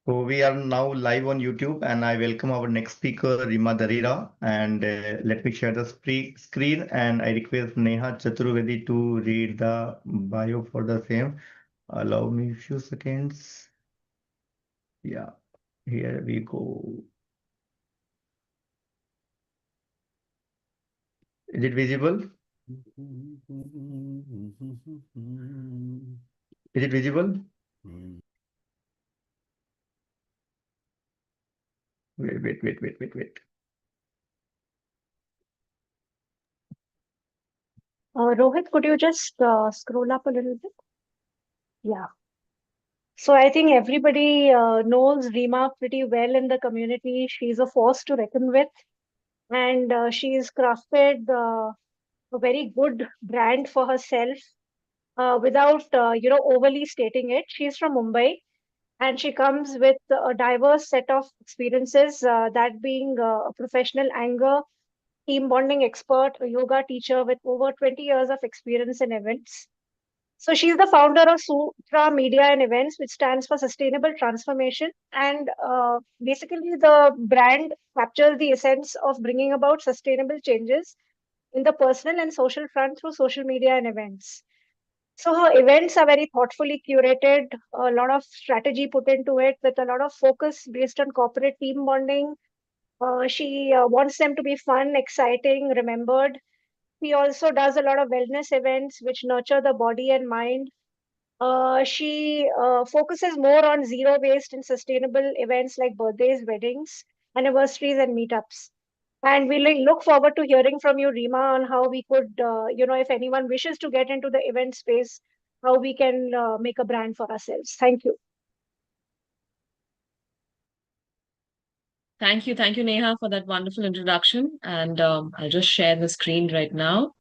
So we are now live on YouTube, and I welcome our next speaker, Reema Darira. And let me share the screen, and I request Neha Chaturvedi to read the bio for the same. Allow me a few seconds. Yeah, here we go. Is it visible? Is it visible? Wait. Rohit, could you just scroll up a little bit? Yeah. So I think everybody knows Reema pretty well in the community. She's a force to reckon with, and she's crafted a very good brand for herself without, overly stating it. She's from Mumbai, and she comes with a diverse set of experiences, that being a professional anger, team bonding expert, a yoga teacher with over 20 years of experience in events. So she's the founder of Sutra Media and Events, which stands for Sustainable Transformation. And basically, the brand captures the essence of bringing about sustainable changes in the personal and social front through social media and events. So her events are very thoughtfully curated, a lot of strategy put into it with a lot of focus based on corporate team bonding. She wants them to be fun, exciting, remembered. She also does a lot of wellness events which nurture the body and mind. She focuses more on zero waste and sustainable events like birthdays, weddings, anniversaries, and meetups. And we look forward to hearing from you, Rima, on how we could, if anyone wishes to get into the event space, how we can make a brand for ourselves. Thank you. Thank you, Neha, for that wonderful introduction. And I'll just share the screen right now.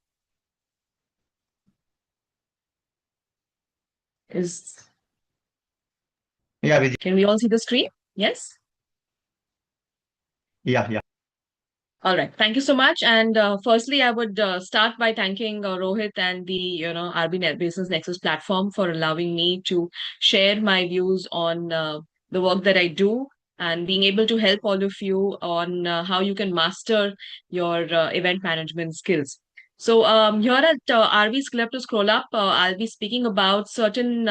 Yeah, Can we all see the screen? Yes? yeah. All right. Thank you so much. And firstly, I would start by thanking Rohit and the RB Business Nexus platform for allowing me to share my views on the work that I do and being able to help all of you on how you can master your event management skills. So here at RB's Club to Scroll Up, I'll be speaking about certain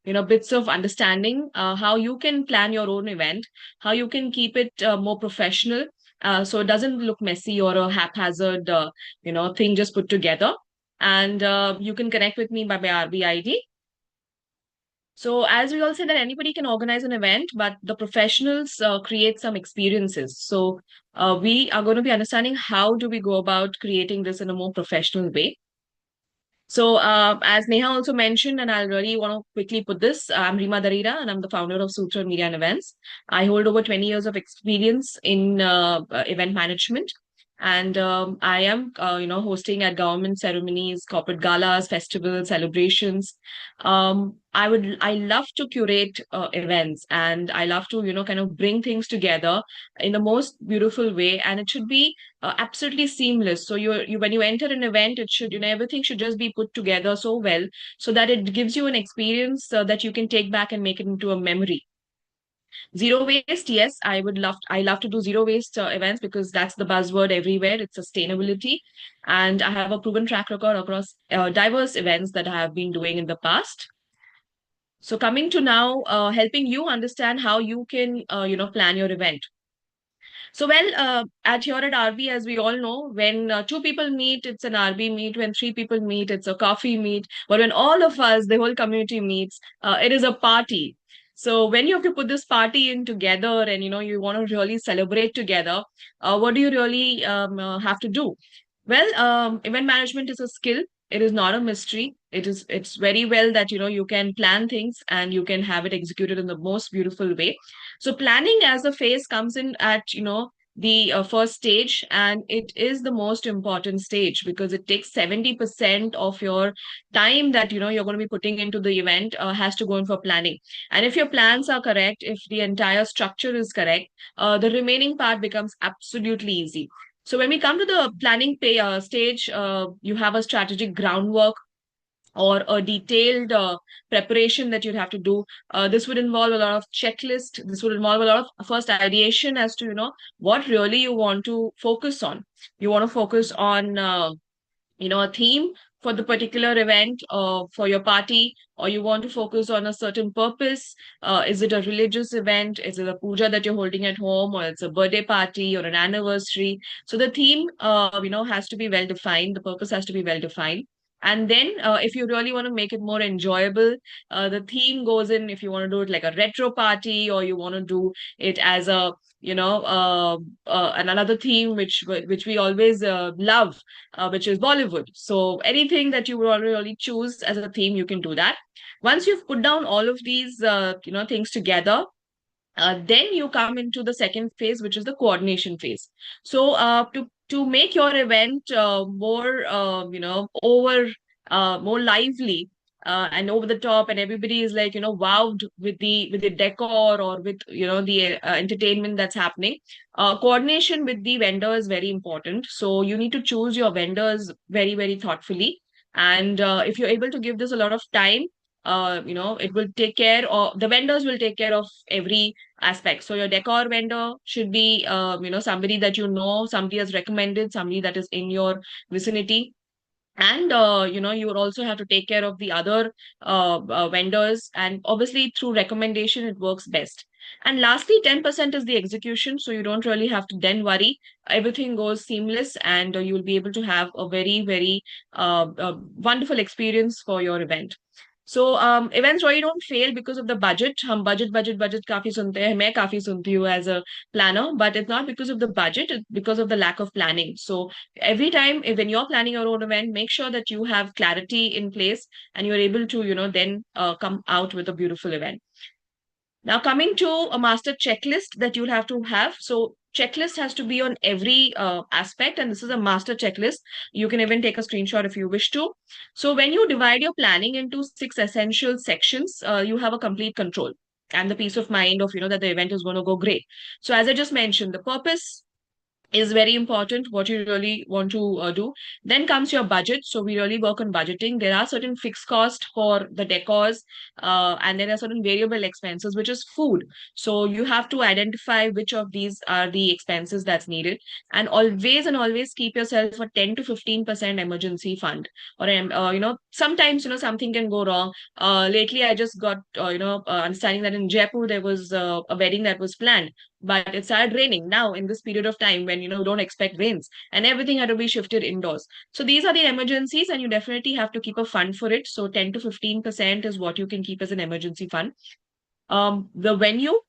bits of understanding how you can plan your own event, how you can keep it more professional so it doesn't look messy or a haphazard, thing just put together. And you can connect with me by my RB ID. So as we all say that anybody can organize an event, but the professionals create some experiences. So we are going to be understanding how do we go about creating this in a more professional way. So, as Neha also mentioned, and I'll really want to quickly put this, I'm Reema Darira, and I'm the founder of Sutra Media and Events. I hold over 20 years of experience in event management, and I am, hosting at government ceremonies, corporate galas, festivals, celebrations. I love to curate events, and I love to, kind of bring things together in the most beautiful way, and it should be absolutely seamless. So you when you enter an event, it should everything should just be put together so well, so that it gives you an experience that you can take back and make it into a memory. Zero waste, yes, I love to do zero waste events because that's the buzzword everywhere. It's sustainability, and I have a proven track record across diverse events that I have been doing in the past. So coming to now, helping you understand how you can plan your event. So, well, at here at RB, as we all know, when two people meet, it's an RB meet. When three people meet, it's a coffee meet. But when all of us, the whole community meets, it is a party. So when you have to put this party in together and you want to really celebrate together, what do you really have to do? Well, event management is a skill. It is not a mystery. It's very well that you can plan things and you can have it executed in the most beautiful way. So planning as a phase comes in at the first stage, and it is the most important stage because it takes 70% of your time that you're going to be putting into the event has to go in for planning. And if your plans are correct, if the entire structure is correct, the remaining part becomes absolutely easy. So when we come to the planning stage, you have a strategic groundwork. or a detailed preparation that you'd have to do. This would involve a lot of checklist. This would involve a lot of first ideation as to, what really you want to focus on. You want to focus on, a theme for the particular event for your party, or you want to focus on a certain purpose. Is it a religious event? Is it a puja that you're holding at home, or it's a birthday party or an anniversary? So the theme, has to be well defined. The purpose has to be well defined. And then, if you really want to make it more enjoyable, the theme goes in. If you want to do it like a retro party, or you want to do it as a, and another theme which we always love, which is Bollywood. So anything that you would really choose as a theme, you can do that. Once you've put down all of these, things together, then you come into the second phase, which is the coordination phase. So to make your event more, more lively and over the top, and everybody is like, wowed with the decor, or with the entertainment that's happening. Coordination with the vendor is very important. So you need to choose your vendors very, very thoughtfully. And if you're able to give this a lot of time, it will take care, or the vendors will take care of every aspect. So your decor vendor should be, somebody that somebody has recommended, somebody that is in your vicinity. And you would also have to take care of the other vendors, and obviously through recommendation it works best. And lastly, 10% is the execution, so you don't really have to then worry. Everything goes seamless, and you will be able to have a very, very wonderful experience for your event. So events really don't fail because of the budget. हम budget काफी सुनते हैं, मैं काफी सुनती हूँ as a planner, but it's not because of the budget, it's because of the lack of planning. So every time when you're planning your own event, make sure that you have clarity in place, and you're able to, then come out with a beautiful event. Now, coming to a master checklist that you'll have to have. So checklist has to be on every aspect, and this is a master checklist. You can even take a screenshot if you wish to. So when you divide your planning into 6 essential sections, you have a complete control and the peace of mind of, that the event is going to go great. So as I just mentioned, the purpose is very important, what you really want to do. Then comes your budget. So we really work on budgeting. There are certain fixed costs for the decors, and there are certain variable expenses, which is food. So you have to identify which of these are the expenses that's needed, and always keep yourself a 10 to 15% emergency fund. Or sometimes something can go wrong. Lately I just got understanding that in Jaipur there was a wedding that was planned, but it started raining now in this period of time when don't expect rains, and everything had to be shifted indoors. So these are the emergencies, and you definitely have to keep a fund for it. So 10 to 15% is what you can keep as an emergency fund. The venue,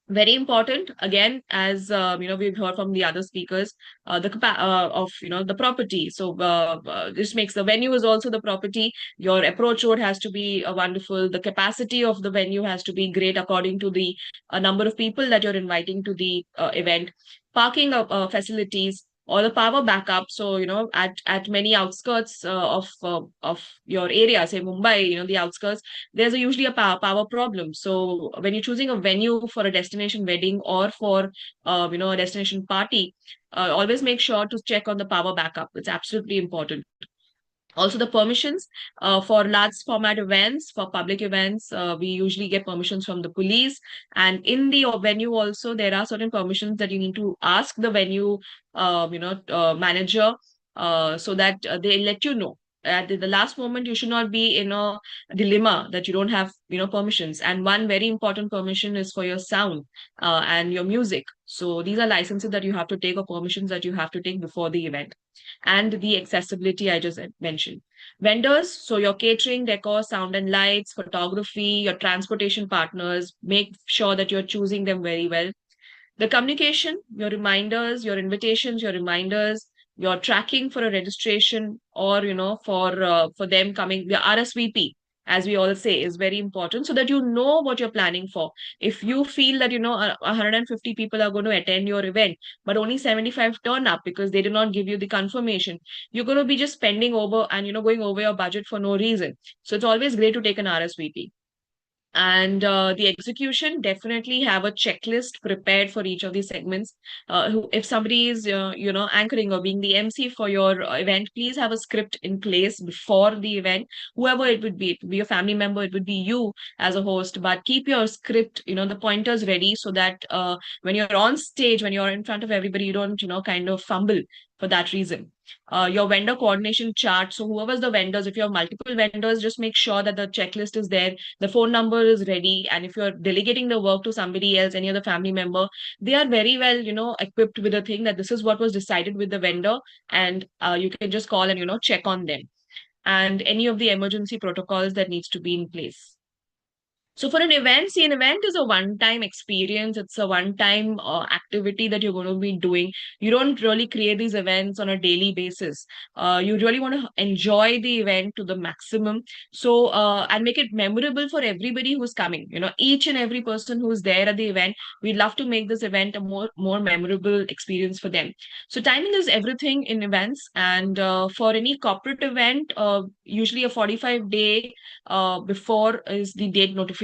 very important again, as we've heard from the other speakers, of the property. So this makes the venue is also the property. Your approach road has to be wonderful. The capacity of the venue has to be great according to the number of people that you're inviting to the event. Parking facilities, or the power backup. So at many outskirts of your area, say Mumbai, the outskirts, there's usually a power problem. So when you're choosing a venue for a destination wedding, or for a destination party, always make sure to check on the power backup. It's absolutely important. Also, the permissions for large format events, for public events, we usually get permissions from the police. And in the venue also, there are certain permissions that you need to ask the venue, manager, so that they let you know. At the last moment, you should not be in a dilemma that you don't have, permissions. And one very important permission is for your sound and your music. So these are licenses that you have to take, or permissions that you have to take before the event. And the accessibility I just mentioned. Vendors, so your catering, decor, sound and lights, photography, your transportation partners, make sure that you're choosing them very well. The communication, your reminders, your invitations, your reminders, your tracking for a registration, or for them coming, the RSVP, as we all say, is very important, so that you know what you're planning for. If you feel that 150 people are going to attend your event, but only 75 turn up because they did not give you the confirmation, you're going to be just spending over and going over your budget for no reason. So it's always great to take an RSVP. And the execution, definitely have a checklist prepared for each of these segments. If somebody is, anchoring or being the MC for your event, please have a script in place before the event. Whoever it would be a family member, it would be you as a host, but keep your script, the pointers ready so that when you're on stage, when you're in front of everybody, you don't, kind of fumble for that reason. Your vendor coordination chart. So whoever's the vendors, if you have multiple vendors, just make sure that the checklist is there, the phone number is ready, and if you're delegating the work to somebody else, any other family member, they are very well, equipped with the thing that this is what was decided with the vendor, and you can just call and, check on them, and any of the emergency protocols that needs to be in place. So for an event, see, an event is a one-time experience. It's a one-time activity that you're going to be doing. You don't really create these events on a daily basis. You really want to enjoy the event to the maximum. So and make it memorable for everybody who's coming. Each and every person who's there at the event, we'd love to make this event a more memorable experience for them. So timing is everything in events, and for any corporate event, usually a 45-day before is the date notification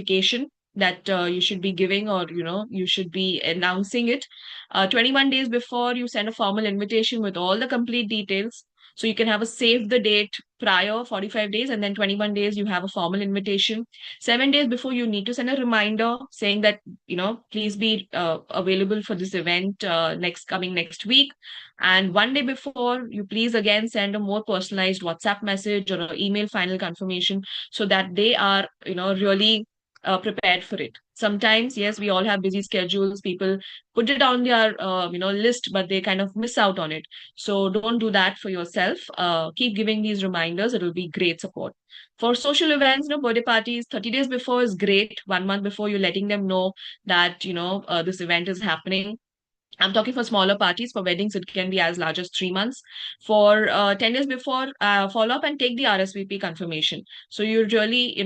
that you should be giving, or you should be announcing it. 21 days before, you send a formal invitation with all the complete details, so you can have a save the date prior 45 days, and then 21 days you have a formal invitation. 7 days before, you need to send a reminder saying that please be available for this event next week. And 1 day before, you please again send a more personalized WhatsApp message or an email final confirmation, so that they are really prepared for it. Sometimes, yes, we all have busy schedules, people put it on their list, but they kind of miss out on it. So don't do that for yourself. Keep giving these reminders, it will be great support. For social events, birthday parties, 30 days before is great. 1 month before, you're letting them know that this event is happening. I'm talking for smaller parties. For weddings, it can be as large as 3 months. For 10 days before, follow up and take the RSVP confirmation. So you really,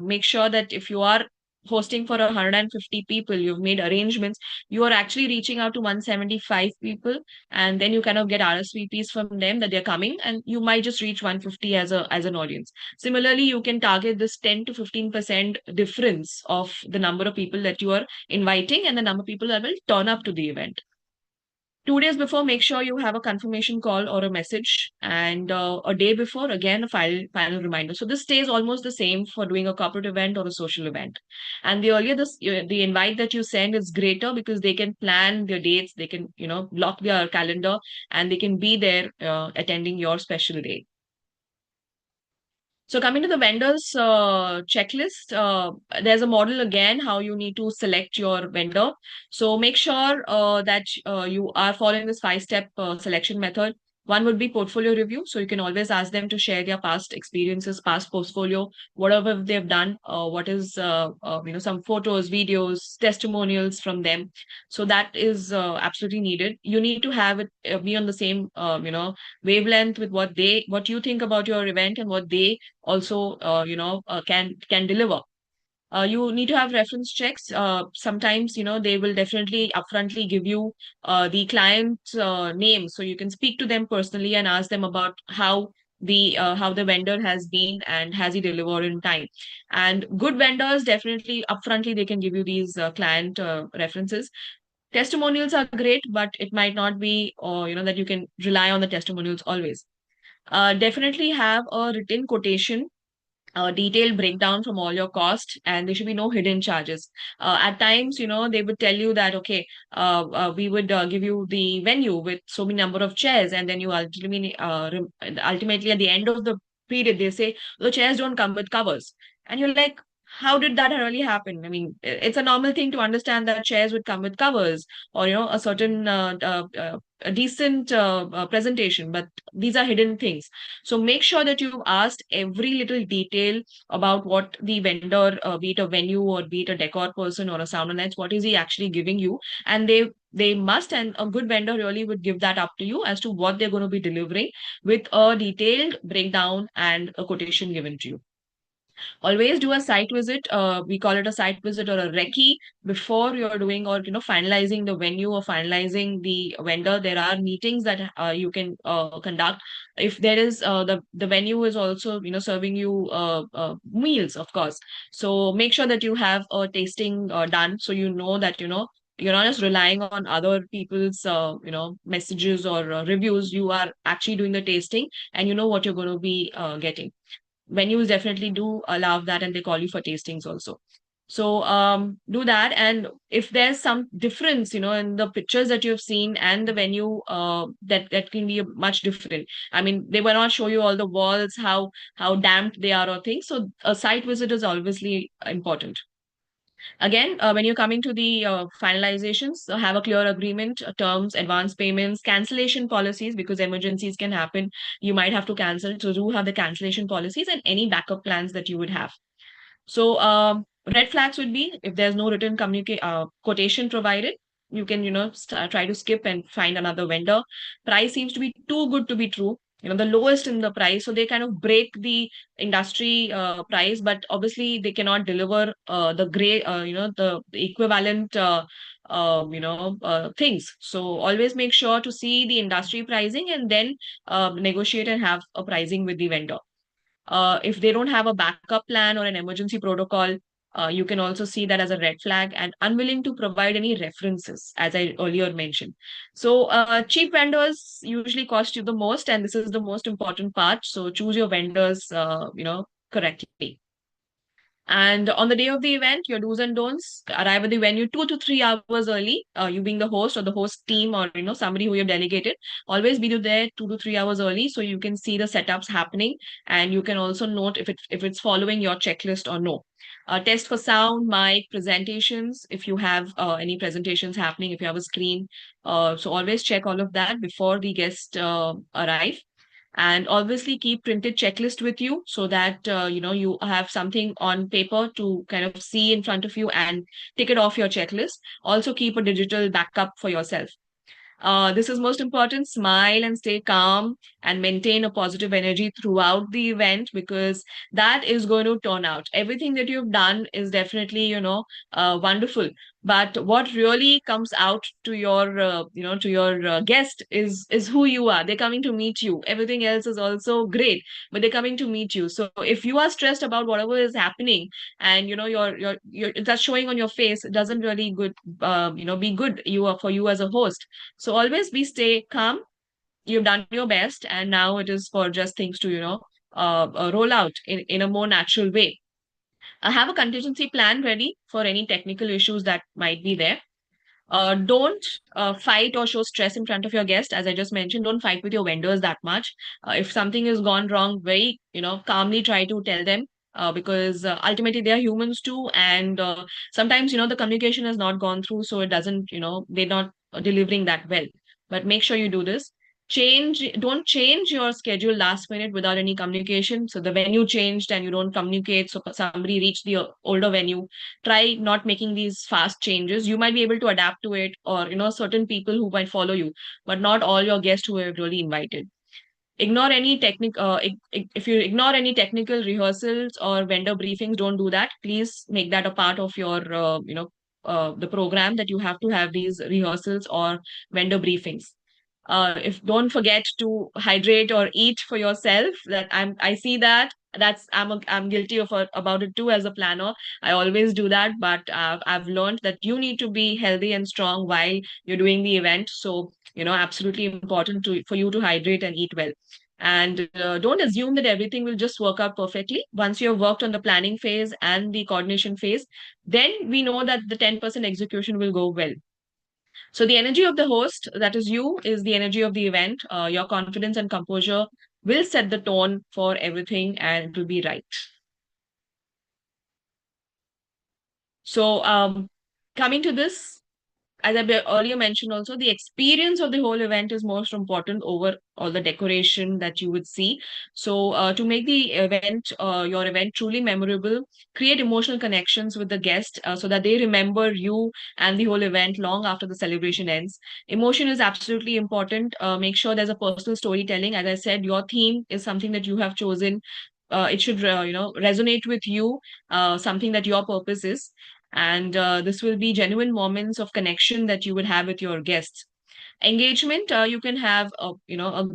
make sure that if you are hosting for 150 people, you've made arrangements, you are actually reaching out to 175 people, and then you kind of get RSVPs from them that they're coming, and you might just reach 150 as an audience. Similarly, you can target this 10 to 15% difference of the number of people that you are inviting and the number of people that will turn up to the event. 2 days before, make sure you have a confirmation call or a message, and a day before, again, a final reminder. So this stays almost the same for doing a corporate event or a social event. And the earlier the invite that you send is greater, because they can plan their dates, they can block their calendar, and they can be there attending your special day. So coming to the vendors checklist, there's a model again how you need to select your vendor. So make sure that you are following this 5-step selection method. One would be portfolio review. So you can always ask them to share their past experiences, past portfolio, whatever they've done, what is some photos, videos, testimonials from them. So that is absolutely needed. You need to have it be on the same wavelength with what you think about your event, and what they also can deliver. You need to have reference checks. Sometimes they will definitely upfrontly give you the client name, so you can speak to them personally and ask them about how the vendor has been, and has he delivered in time. And good vendors, definitely upfrontly, they can give you these client references. Testimonials are great, but it might not be that you can rely on the testimonials always. Definitely have a written quotation, a detailed breakdown from all your costs, and there should be no hidden charges. At times, they would tell you that, okay, we would give you the venue with so many number of chairs, and then you ultimately at the end of the period, they say the chairs don't come with covers. And you're like, how did that really happen? I mean, it's a normal thing to understand that chairs would come with covers, or a certain a decent presentation, but these are hidden things. So make sure that you've asked every little detail about what the vendor, be it a venue or be it a decor person or a sound and lights, what is he actually giving you? And they must, and a good vendor really would give that up to you as to what they're going to be delivering, with a detailed breakdown and a quotation given to you. Always do a site visit. We call it a site visit or a recce before you're doing or finalizing the venue or finalizing the vendor. There are meetings that you can conduct. If there is the venue is also serving you meals, of course. So make sure that you have a tasting done, so you know that you're not just relying on other people's messages or reviews. You are actually doing the tasting, and you know what you're going to be getting. Venues definitely do allow that, and they call you for tastings also. So do that. And if there's some difference in the pictures that you've seen and the venue, that can be much different. I mean, they will not show you all the walls, how damp they are or things. So a site visit is obviously important. Again, when you're coming to the finalizations, have a clear agreement, terms, advance payments, cancellation policies, because emergencies can happen. You might have to cancel. So do have the cancellation policies and any backup plans that you would have. So red flags would be if there's no written quotation provided, you can try to skip and find another vendor. Price seems to be too good to be true. The lowest in the price, so they kind of break the industry price, but obviously they cannot deliver the great, the equivalent. Things. So always make sure to see the industry pricing and then negotiate and have a pricing with the vendor. If they don't have a backup plan or an emergency protocol, you can also see that as a red flag, and unwilling to provide any references, as I earlier mentioned. So cheap vendors usually cost you the most, and this is the most important part. So choose your vendors, correctly. And on the day of the event, your do's and don'ts: arrive at the venue 2 to 3 hours early. You being the host or the host team, or somebody who you've delegated, always be there 2 to 3 hours early, so you can see the setups happening, and you can also note if it's following your checklist or no. Test for sound, mic, presentations. If you have any presentations happening, if you have a screen, so always check all of that before the guests arrive. And obviously keep printed checklist with you, so that you have something on paper to kind of see in front of you and tick it off your checklist. Also keep a digital backup for yourself. This is most important. Smile and stay calm and maintain a positive energy throughout the event, because that is going to turn out. Everything that you've done is definitely, wonderful. But what really comes out to your, guest is who you are. They're coming to meet you. Everything else is also great, but they're coming to meet you. So if you are stressed about whatever is happening, and you're that's showing on your face, it doesn't really good, be good you are for you as a host. So always stay calm. You've done your best, and now it is for just things to roll out in a more natural way. Have a contingency plan ready for any technical issues that might be there. Don't fight or show stress in front of your guest. As I just mentioned, don't fight with your vendors that much. If something has gone wrong, very calmly try to tell them, because ultimately they are humans too, and sometimes the communication has not gone through, so it doesn't they're not delivering that well. But make sure you do this. Don't change your schedule last minute without any communication. So the venue changed and you don't communicate, so somebody reached the older venue. Try not making these fast changes. You might be able to adapt to it, or certain people who might follow you, but not all your guests who have really invited. Ignore any if you ignore any technical rehearsals or vendor briefings, don't do that. Please make that a part of your the program, that you have to have these rehearsals or vendor briefings. If don't forget to hydrate or eat for yourself. I see I'm guilty of about it too. As a planner, I always do that, but I've learned that you need to be healthy and strong while you're doing the event. So absolutely important for you to hydrate and eat well. And don't assume that everything will just work out perfectly. Once you have worked on the planning phase and the coordination phase, then we know that the 10% execution will go well. So the energy of the host, that is you, is the energy of the event. Your confidence and composure will set the tone for everything, and it will be right. So coming to this, as I earlier mentioned also, the experience of the whole event is most important over all the decoration that you would see. So to make the event, your event truly memorable, create emotional connections with the guest, so that they remember you and the whole event long after the celebration ends. Emotion is absolutely important. Make sure there's a personal storytelling. As I said, your theme is something that you have chosen. it should resonate with you, something that your purpose is. And this will be genuine moments of connection that you will have with your guests. Engagement, you can have a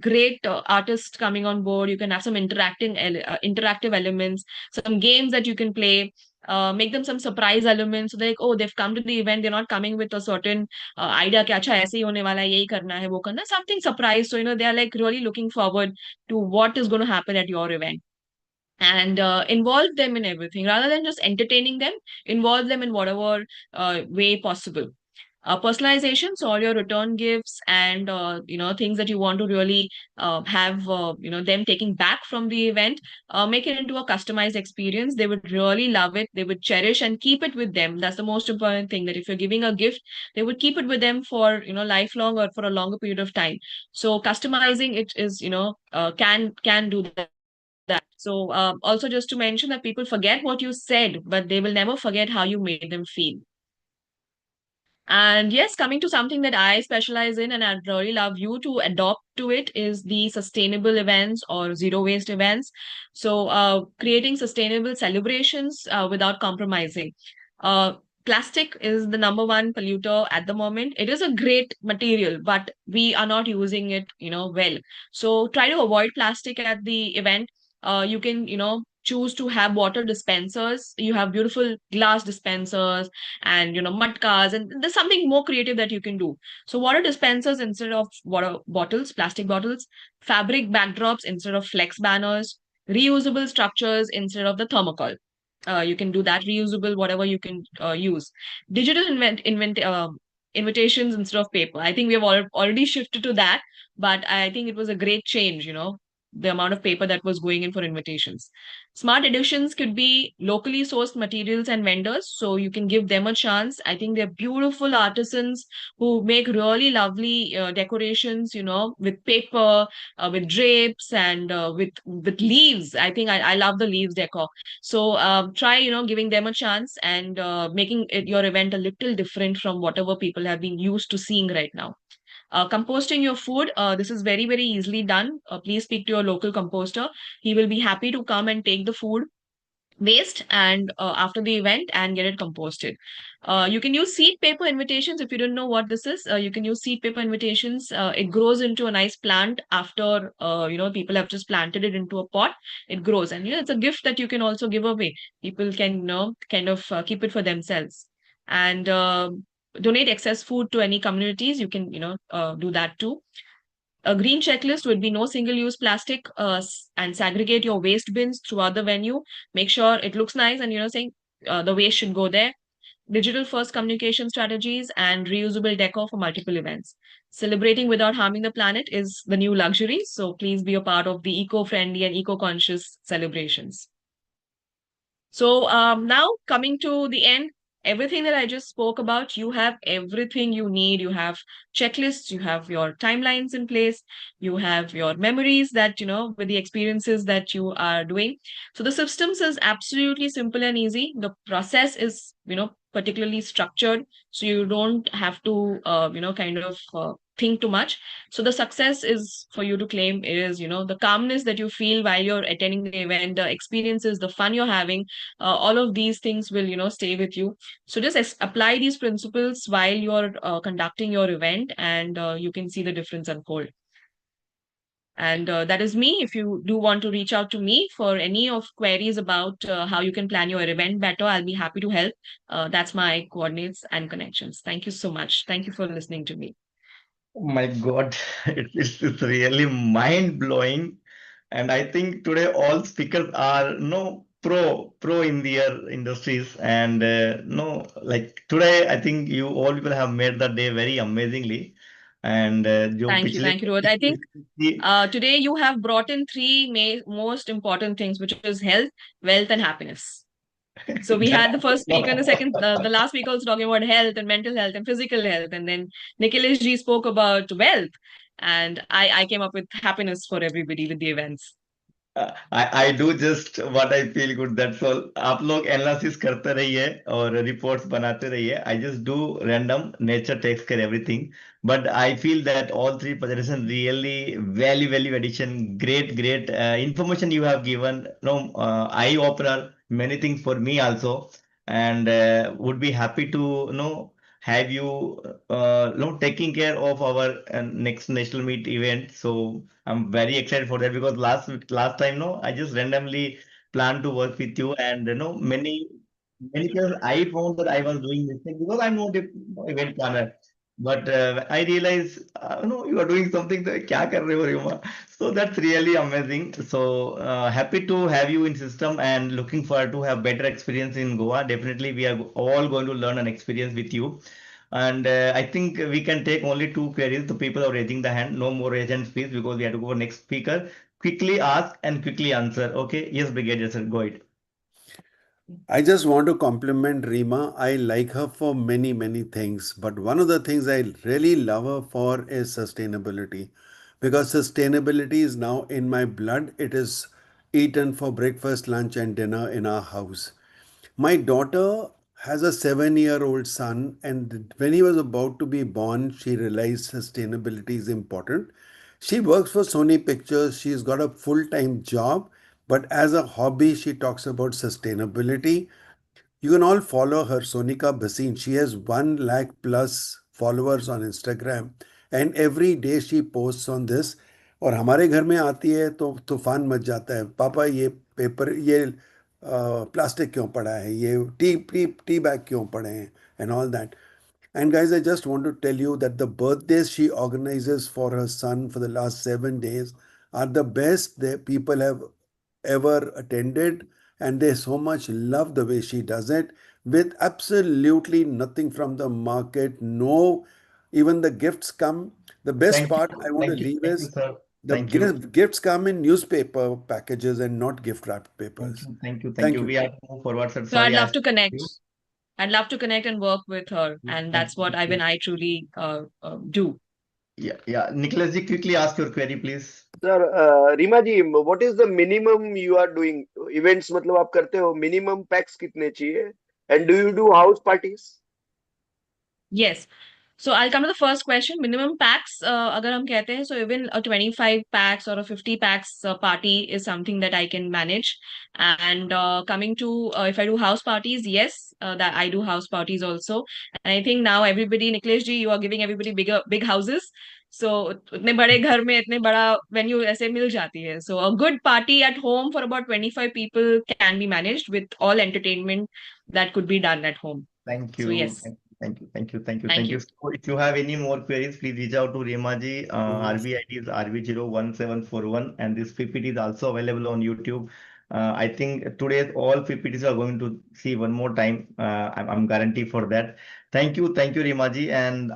great artist coming on board. You can have some interactive elements, some games that you can play, make them some surprise elements, so like, oh, they've come to the event, they're not coming with a certain idea कि अच्छा ऐसे ही होने वाला है, यही करना है, वो करना है, something surprise. So they are like really looking forward to what is going to happen at your event. And involve them in everything rather than just entertaining them. Involve them in whatever way possible. Personalization, so all your return gifts and things that you want to really have them taking back from the event, make it into a customized experience. They would really love it, they would cherish and keep it with them. That's the most important thing, that if you're giving a gift, they would keep it with them for lifelong or for a longer period of time. So customizing it is can do that. So also just to mention that people forget what you said, but they will never forget how you made them feel. And yes, coming to something that I specialize in and I'd really love you to adopt to it is the sustainable events or zero waste events. So creating sustainable celebrations without compromising. Uh, Plastic is the number one polluter at the moment. It is a great material, but we are not using it, well. So try to avoid plastic at the event. You can, choose to have water dispensers. You have beautiful glass dispensers and mud cars, and there's something more creative that you can do. So water dispensers instead of water bottles, plastic bottles, fabric backdrops instead of flex banners, reusable structures instead of the thermocol. You can do that, reusable, whatever you can use. Digital invitations instead of paper. I think we have already shifted to that, but I think it was a great change, the amount of paper that was going in for invitations. Smart editions could be locally sourced materials and vendors, so you can give them a chance. I think they're beautiful artisans who make really lovely decorations, with paper, with drapes, and with leaves. I think I love the leaves decor. So try, giving them a chance and making your event a little different from whatever people have been used to seeing right now. Composting your food, this is very, very easily done. Please speak to your local composter. He will be happy to come and take the food waste and after the event and get it composted. You can use seed paper invitations. If you don't know what this is, you can use seed paper invitations. It grows into a nice plant after people have just planted it into a pot. It grows, and it's a gift that you can also give away. People can kind of keep it for themselves. And donate excess food to any communities. You can do that too. A green checklist would be no single-use plastic, and segregate your waste bins throughout the venue. Make sure it looks nice and, saying the waste should go there. Digital first communication strategies and reusable decor for multiple events. Celebrating without harming the planet is the new luxury. So please be a part of the eco-friendly and eco-conscious celebrations. So now coming to the end, everything that I just spoke about, you have everything you need. You have checklists, you have your timelines in place, you have your memories that, with the experiences that you are doing. So the systems is absolutely simple and easy. The process is, particularly structured. So you don't have to, kind of think too much. So the success is for you to claim is, the calmness that you feel while you're attending the event, the experiences, the fun you're having, all of these things will stay with you. So just apply these principles while you're conducting your event, and you can see the difference unfold. And that is me. If you do want to reach out to me for any of queries about how you can plan your event better, I'll be happy to help. That's my coordinates and connections. Thank you so much. Thank you for listening to me. Oh my God, it's really mind-blowing. And I think today all speakers are no pro in their industries. And no, like today, I think you all people have made the day very amazingly. And जो Thank you. पिछले Thank you, Rohit. I think today you have brought in three most important things, which is health, wealth, and happiness. So we had the first speaker and the last speaker was talking about health and mental health and physical health. And then Nikhilesh ji spoke about wealth. And I came up with happiness for everybody with the events. I do just what I feel good. That's all. आप लोग analysis करते रहिए और reports बनाते रहिए. I just do random. Nature takes care everything. But I feel that all three presentation really value addition. Great information you have given. No, eye opener. Many things for me also, and would be happy to have you taking care of our next national meet event. So I'm very excited for that because last time, no, I just randomly planned to work with you, and many times I found that I was doing mistake because I'm not a event planner. But I realize, no, you are doing something. तो क्या कर रहे हो Reema? So that's really amazing. So happy to have you in system and looking forward to have better experience in Goa. Definitely, we are all going to learn an experience with you. And I think we can take only two queries. The people are raising the hand. No more raise hands, please, because we have to go for next speaker. Quickly ask and quickly answer. Okay. Yes, Brigadier sir, go ahead. I just want to compliment Reema. I like her for many, many things. But one of the things I really love her for is sustainability. Because sustainability is now in my blood. It is eaten for breakfast, lunch, and dinner in our house. My daughter has a 7-year-old son, and when he was about to be born, she realized sustainability is important. She works for Sony Pictures, she's got a full time job, but as a hobby, she talks about sustainability. You can all follow her, Sonika Basin. She has 1 lakh plus followers on Instagram, and every day she posts on this. और हमारे घर में आती है तो तूफान much जाता है, पापा ये पेपर, ये प्लास्टिक क्यों पड़ा है, ये टी बैग क्यों पड़े हैं, and all that. And guys, I just want to tell you that the birthdays she organizes for her son for the last 7 days are the best that people have ever attended. And they so much love the way she does it with absolutely nothing from the market. No, even the gifts come. The best Thank part I you. want to leave Thank you, is sir. the Thank you. gifts come in newspaper packages and not gift wrapped papers. Thank Thank you. you. We have to move forward, sir. So I'd Sorry, I love have to connect. you. I'd love to connect and work with her, and Thank that's what you. I truly do. Yeah. Nicholas ji, quickly ask your query, please. Sir Reema ji, what is the minimum you are doing events, मतलब आप करते हो minimum packs कितने चाहिए, and do you do house parties? Yes. So I'll come to the first question. Minimum packs, agar hum kehte hain, so even a 25 packs or a 50 packs party is something that I can manage. And coming to if I do house parties, yes, that I do house parties also. And I think now everybody, Niklesh ji, you are giving everybody big houses. So उतने बड़े घर में इतने बड़ा venue ऐसे मिल जाती है. So a good party at home for about 25 people can be managed with all entertainment that could be done at home. Thank So you. yes, Thank thank you. you. So if you have any more queries, please reach out to Reema ji. RBID is RB01741, and this PPT is also available on YouTube. I think today all PPTs are going to see one more time. I'm guarantee for that. Thank you, Reema ji, and